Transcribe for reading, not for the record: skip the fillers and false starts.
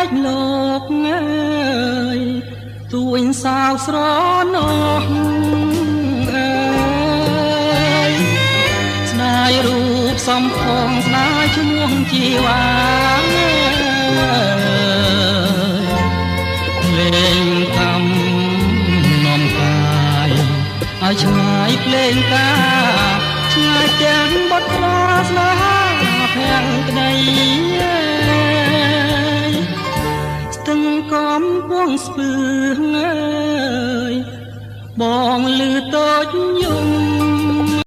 ចលោកអើយទួញសាវស្រណោះអើយស្ដាយរូបសំផងស្ដាយឈ្មោះជីវ៉ាលេងកំនំកាយឲ្យឆ្ងាយភ្លេងការឆ្ងាយទាំងបទប្រាស្នាភាំងក្ដីស្ទឹងកំពង់ស្ពឺងអើយបងលឺតូចយំ